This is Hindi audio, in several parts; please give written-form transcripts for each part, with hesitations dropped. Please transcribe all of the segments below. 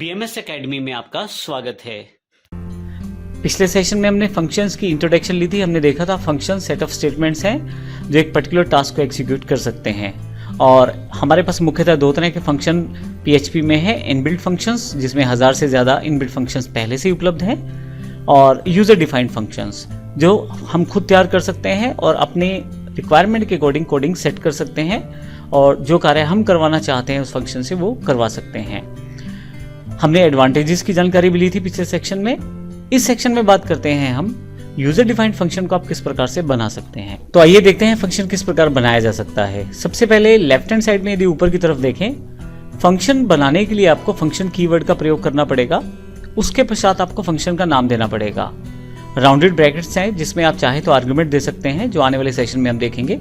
BMS एकेडमी में आपका स्वागत है। पिछले सेशन में हमने फंक्शंस की इंट्रोडक्शन ली थी। हमने देखा था फंक्शन सेट ऑफ स्टेटमेंट्स हैं जो एक पर्टिकुलर टास्क को एग्जीक्यूट कर सकते हैं। और हमारे पास मुख्यतः दो तरह के फंक्शन PHP में है, इनबिल्ट फंक्शंस जिसमें 1000 से ज़्यादा इनबिल्ट फंक्शंस पहले से ही उपलब्ध हैं, और यूज़र डिफाइंड फंक्शंस जो हम खुद तैयार कर सकते हैं और अपने रिक्वायरमेंट के अकॉर्डिंग कोडिंग सेट कर सकते हैं और जो कार्य हम करवाना चाहते हैं उस फंक्शन से वो करवा सकते हैं। हमने एडवांटेजेस की जानकारी भी ली थी पिछले सेक्शन में। इस सेक्शन में बात करते हैं हम यूजर डिफाइंड फंक्शन को आप किस प्रकार से बना सकते हैं। तो आइए देखते हैं फंक्शन किस प्रकार बनाया जा सकता है। सबसे पहले लेफ्ट हैंड साइड में यदि ऊपर की तरफ देखें, फंक्शन बनाने के लिए आपको फंक्शन कीवर्ड का प्रयोग करना पड़ेगा। उसके पश्चात आपको फंक्शन का नाम देना पड़ेगा। राउंडेड ब्रैकेट्स हैं जिसमें आप चाहे तो आर्गुमेंट दे सकते हैं, जो आने वाले सेशन में हम देखेंगे।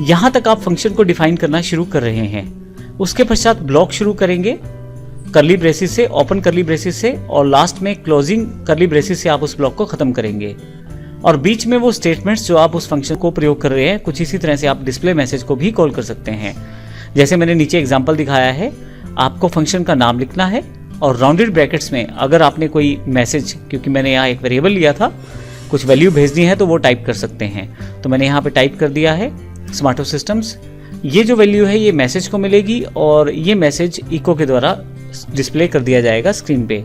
यहां तक आप फंक्शन को डिफाइन करना शुरू कर रहे हैं। उसके पश्चात ब्लॉक शुरू करेंगे करली ब्रेसिस से, ओपन करली ब्रेसिस से, और लास्ट में क्लोजिंग करली ब्रेसिस से आप उस ब्लॉक को खत्म करेंगे। और बीच में वो स्टेटमेंट्स जो आप उस फंक्शन को प्रयोग कर रहे हैं, कुछ इसी तरह से आप डिस्प्ले मैसेज को भी कॉल कर सकते हैं। जैसे मैंने नीचे एग्जांपल दिखाया है, आपको फंक्शन का नाम लिखना है और राउंडेड ब्रैकेट्स में अगर आपने कोई मैसेज, क्योंकि मैंने यहाँ एक वेरिएबल लिया था, कुछ वैल्यू भेजनी है तो वो टाइप कर सकते हैं। तो मैंने यहाँ पे टाइप कर दिया है स्मार्टो सिस्टम्स। ये जो वैल्यू है ये मैसेज को मिलेगी और ये मैसेज इको के द्वारा डिस्प्ले कर दिया जाएगा स्क्रीन पे।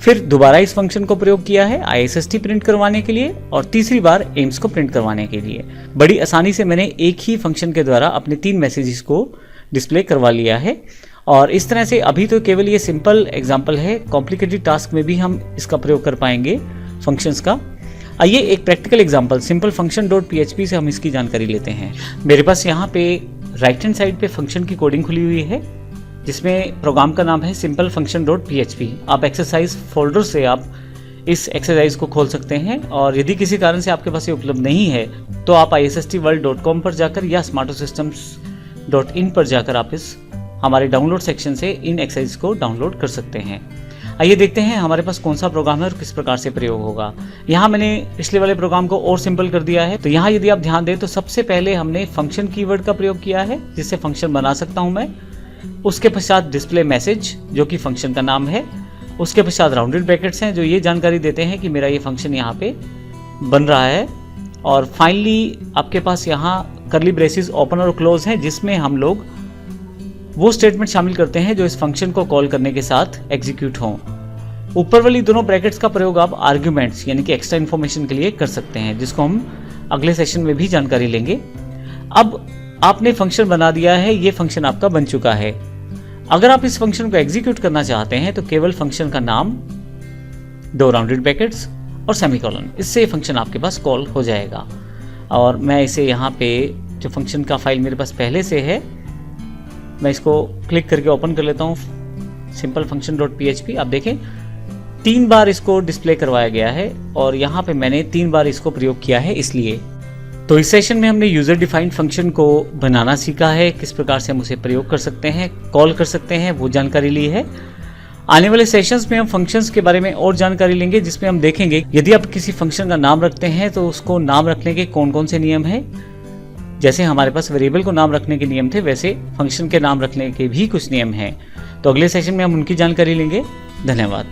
फिर दोबारा इस फंक्शन को प्रयोग किया है ISST प्रिंट करवाने के लिए और तीसरी बार एम्स को प्रिंट करवाने के लिए। बड़ी आसानी से मैंने एक ही फंक्शन के द्वारा अपने 3 मैसेजेस को डिस्प्ले करवा लिया है। और इस तरह से अभी तो केवल ये सिंपल एग्जांपल है, कॉम्प्लिकेटेड टास्क में भी हम इसका प्रयोग कर पाएंगे फंक्शंस का। आइए एक practical example simple function dot PHP से हम इसकी जानकारी लेते हैं। मेरे पास यहाँ पे राइट हैंड साइड पे फंक्शन की कोडिंग खुली हुई है जिसमें प्रोग्राम का नाम है सिंपल फंक्शन डॉट PHP। आप एक्सरसाइज फोल्डर से आप इस एक्सरसाइज को खोल सकते हैं, और यदि किसी कारण से आपके पास ये उपलब्ध नहीं है तो आप ISSTworld.com पर जाकर या smartosystems.in पर जाकर आप इस हमारे डाउनलोड सेक्शन से इन एक्सरसाइज को डाउनलोड कर सकते हैं। आइए देखते हैं हमारे पास कौन सा प्रोग्राम है और किस प्रकार से प्रयोग होगा। यहाँ मैंने पिछले वाले प्रोग्राम को और सिंपल कर दिया है। तो यहाँ यदि आप ध्यान दें तो सबसे पहले हमने फंक्शन कीवर्ड का प्रयोग किया है जिससे फंक्शन बना सकता हूँ मैं। उसके पश्चात डिस्प्ले मैसेज जो कि फंक्शन का नाम है। उसके पश्चात राउंडेड ब्रैकेट्स हैं जो ये जानकारी देते हैं कि मेरा ये फंक्शन यहाँ पे बन रहा है। और फाइनली आपके पास यहाँ करली ब्रेसिस ओपन और क्लोज हैं जिसमें हम लोग वो स्टेटमेंट शामिल करते हैं जो इस फंक्शन को कॉल करने के साथ एग्जीक्यूट हों। ऊपर वाली दोनों ब्रैकेट्स का प्रयोग आप आर्ग्यूमेंट्स यानी कि एक्स्ट्रा इन्फॉर्मेशन के लिए कर सकते हैं, जिसको हम अगले सेशन में भी जानकारी लेंगे। अब आपने फंक्शन बना दिया है, ये फंक्शन आपका बन चुका है। अगर आप इस फंक्शन को एग्जीक्यूट करना चाहते हैं तो केवल फंक्शन का नाम, 2 राउंडेड ब्रैकेट्स और सेमीकोलन, इससे ये फंक्शन आपके पास कॉल हो जाएगा। और मैं इसे यहाँ पे जो फंक्शन का फाइल मेरे पास पहले से है, मैं इसको क्लिक करके ओपन कर लेता हूँ, सिंपल फंक्शन डॉट PHP। आप देखें 3 बार इसको डिस्प्ले करवाया गया है और यहाँ पे मैंने 3 बार इसको प्रयोग किया है इसलिए। तो इस सेशन में हमने यूजर डिफाइंड फंक्शन को बनाना सीखा है, किस प्रकार से हम उसे प्रयोग कर सकते हैं, कॉल कर सकते हैं, वो जानकारी ली है। आने वाले सेशंस में हम फंक्शंस के बारे में और जानकारी लेंगे जिसमें हम देखेंगे यदि आप किसी फंक्शन का नाम रखते हैं तो उसको नाम रखने के कौन कौन से नियम हैं। जैसे हमारे पास वेरिएबल को नाम रखने के नियम थे, वैसे फंक्शन के नाम रखने के भी कुछ नियम हैं। तो अगले सेशन में हम उनकी जानकारी लेंगे। धन्यवाद।